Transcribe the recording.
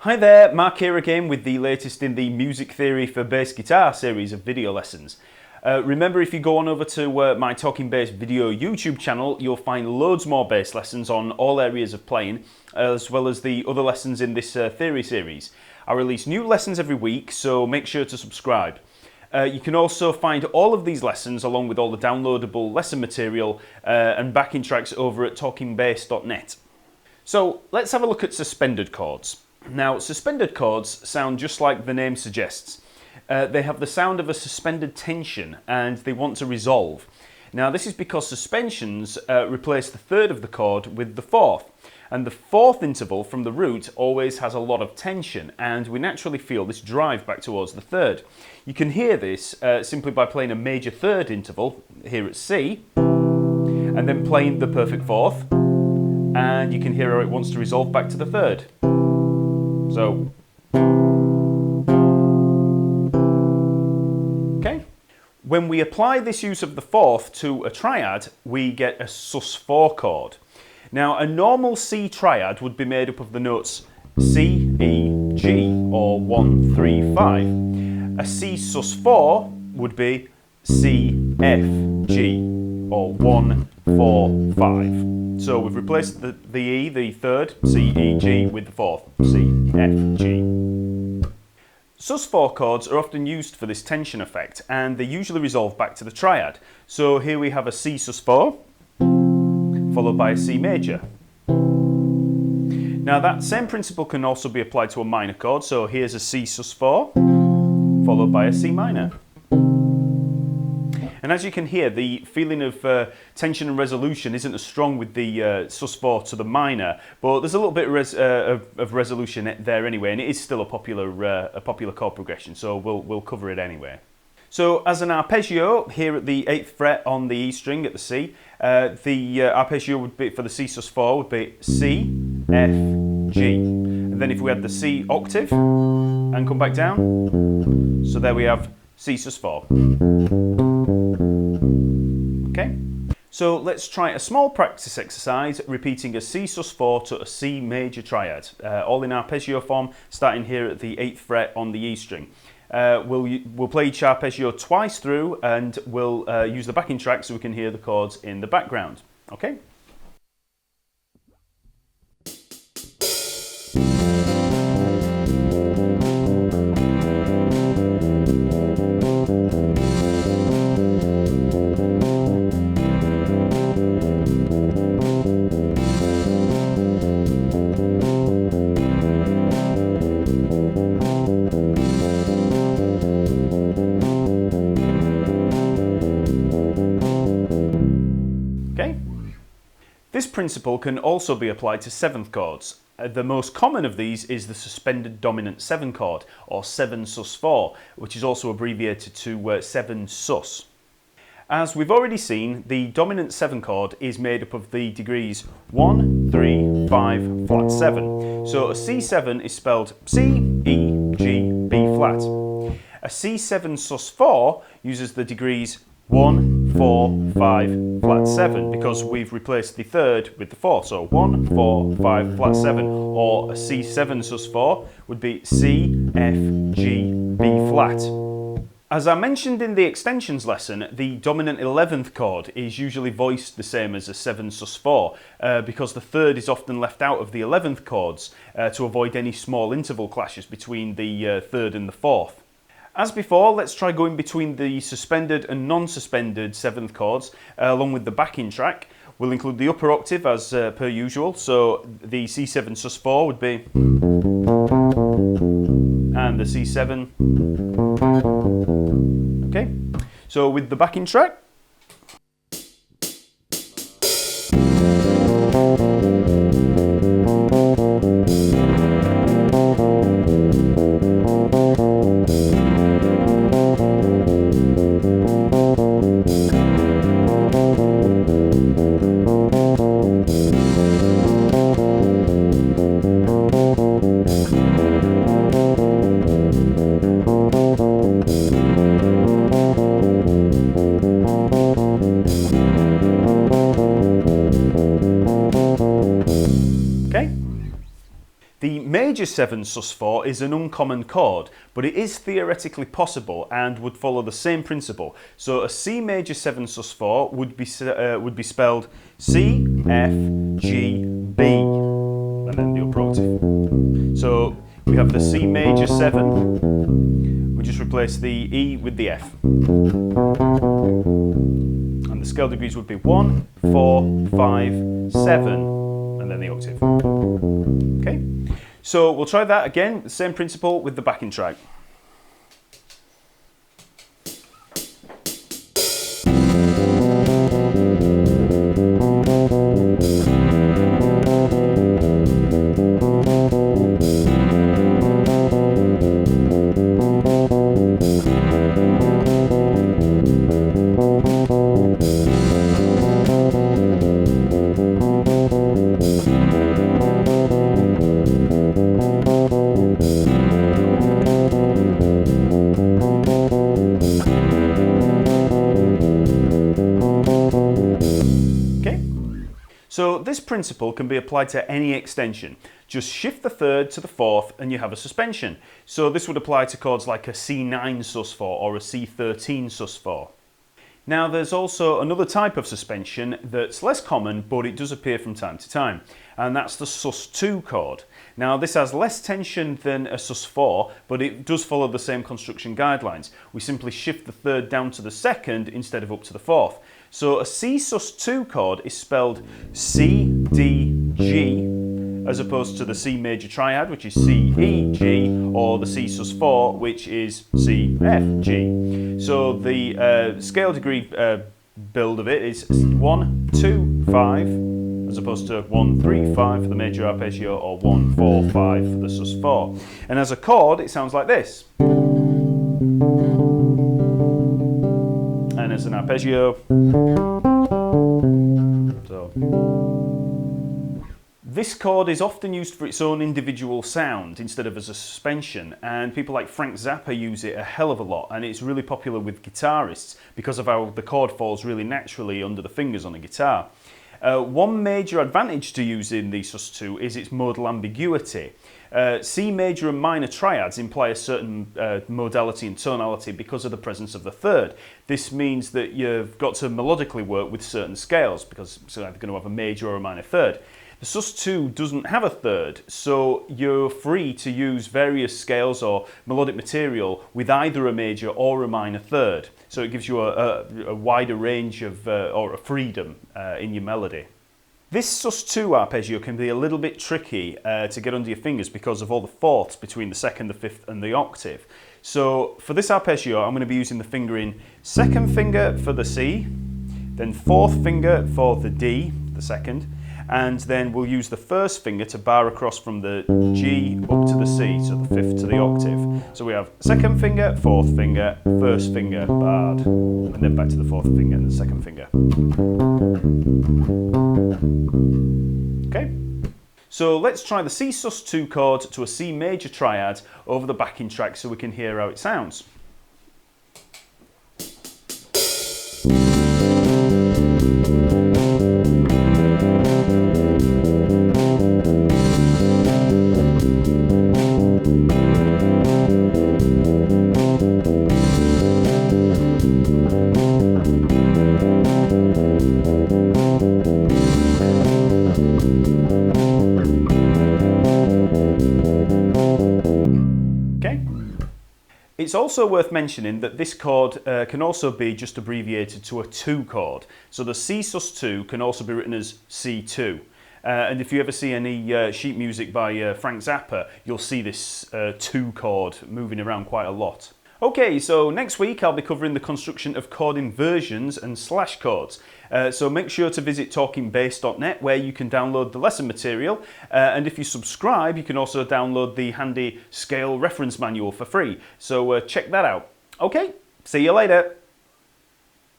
Hi there, Mark here again with the latest in the Music Theory for Bass Guitar series of video lessons. Remember, if you go on over to my Talking Bass video YouTube channel, you'll find loads more bass lessons on all areas of playing, as well as the other lessons in this theory series. I release new lessons every week, so make sure to subscribe. You can also find all of these lessons along with all the downloadable lesson material and backing tracks over at talkingbass.net. So let's have a look at suspended chords. Now, suspended chords sound just like the name suggests. They have the sound of a suspended tension and they want to resolve. Now, this is because suspensions replace the third of the chord with the fourth. And the fourth interval from the root always has a lot of tension, and we naturally feel this drive back towards the third. You can hear this simply by playing a major third interval here at C, and then playing the perfect fourth, and you can hear how it wants to resolve back to the third. So, okay. When we apply this use of the fourth to a triad, we get a sus4 chord. Now, a normal C triad would be made up of the notes C, E, G, or 1, 3, 5. A C sus4 would be C, F, G, or 1, 4, 5. So we've replaced the E, the third, C, E, G, with the fourth, C, F, G. Sus4 chords are often used for this tension effect, and they usually resolve back to the triad. So here we have a C sus4, followed by a C major. Now that same principle can also be applied to a minor chord, so here's a C sus4, followed by a C minor. And as you can hear, the feeling of tension and resolution isn't as strong with the sus4 to the minor, but there's a little bit of resolution there anyway, and it is still a popular chord progression, so we'll cover it anyway. So as an arpeggio, here at the 8th fret on the E string at the C, the arpeggio would be, for the C sus4 would be C, F, G. And then if we had the C octave and come back down, so there we have C sus4. Okay, so let's try a small practice exercise repeating a C sus4 to a C major triad, all in arpeggio form, starting here at the 8th fret on the E string. We'll play each arpeggio twice through, and we'll use the backing track so we can hear the chords in the background. Okay? This principle can also be applied to 7th chords. The most common of these is the suspended dominant 7 chord, or 7 sus4, which is also abbreviated to 7 sus. As we've already seen, the dominant 7 chord is made up of the degrees 1, 3, 5, flat 7. So a C7 is spelled C, E, G, B flat. A C7 sus4 uses the degrees 1, 4, 5, flat 7, because we've replaced the third with the fourth. So 1, 4, 5, flat 7, or a C7 sus4 would be C, F, G, B flat. As I mentioned in the extensions lesson, the dominant 11th chord is usually voiced the same as a 7 sus4 because the third is often left out of the 11th chords to avoid any small interval clashes between the third and the fourth. As before, let's try going between the suspended and non-suspended 7th chords along with the backing track. We'll include the upper octave as per usual, so the C7 sus4 would be, and the C7. Okay, so with the backing track. major 7 sus4 is an uncommon chord, but it is theoretically possible and would follow the same principle. So a C major 7 sus4 would be spelled C, F, G, B, and then the upper octave. So we have the C major 7, we just replace the E with the F. And the scale degrees would be 1, 4, 5, 7, and then the octave. Okay, so we'll try that again, the same principle with the backing track. So this principle can be applied to any extension. Just shift the third to the fourth and you have a suspension. So this would apply to chords like a C9 sus4 or a C13 sus4. Now there's also another type of suspension that's less common, but it does appear from time to time, and that's the sus2 chord. Now this has less tension than a sus4, but it does follow the same construction guidelines. We simply shift the third down to the second instead of up to the fourth. So a C sus2 chord is spelled C, D, G, as opposed to the C major triad, which is C, E, G, or the C sus4, which is C, F, G. So the scale degree build of it is 1, 2, 5, as opposed to 1, 3, 5 for the major arpeggio, or 1, 4, 5 for the sus4. And as a chord, it sounds like this. And as an arpeggio, so. This chord is often used for its own individual sound instead of as a suspension, and people like Frank Zappa use it a hell of a lot, and it's really popular with guitarists because of how the chord falls really naturally under the fingers on a guitar. One major advantage to using the sus2 is its modal ambiguity. C major and minor triads imply a certain modality and tonality because of the presence of the third. This means that you've got to melodically work with certain scales because it's either going to have a major or a minor third. The sus2 doesn't have a third, so you're free to use various scales or melodic material with either a major or a minor third. So it gives you a wider range of, or a freedom in your melody. This sus2 arpeggio can be a little bit tricky to get under your fingers because of all the fourths between the second, the fifth and the octave. So for this arpeggio I'm going to be using the fingering second finger for the C, then fourth finger for the D, the second, and then we'll use the first finger to bar across from the G up to the C, so the fifth to the octave. So we have second finger, fourth finger, first finger, barred, and then back to the fourth finger and the second finger. Okay, so let's try the C sus2 chord to a C major triad over the backing track so we can hear how it sounds. It's also worth mentioning that this chord can also be just abbreviated to a 2 chord. So the C sus2 can also be written as C2. And if you ever see any sheet music by Frank Zappa, you'll see this 2 chord moving around quite a lot. Okay, so next week I'll be covering the construction of chord inversions and slash chords. So make sure to visit talkingbass.net where you can download the lesson material, and if you subscribe you can also download the handy scale reference manual for free. So check that out. Okay, see you later.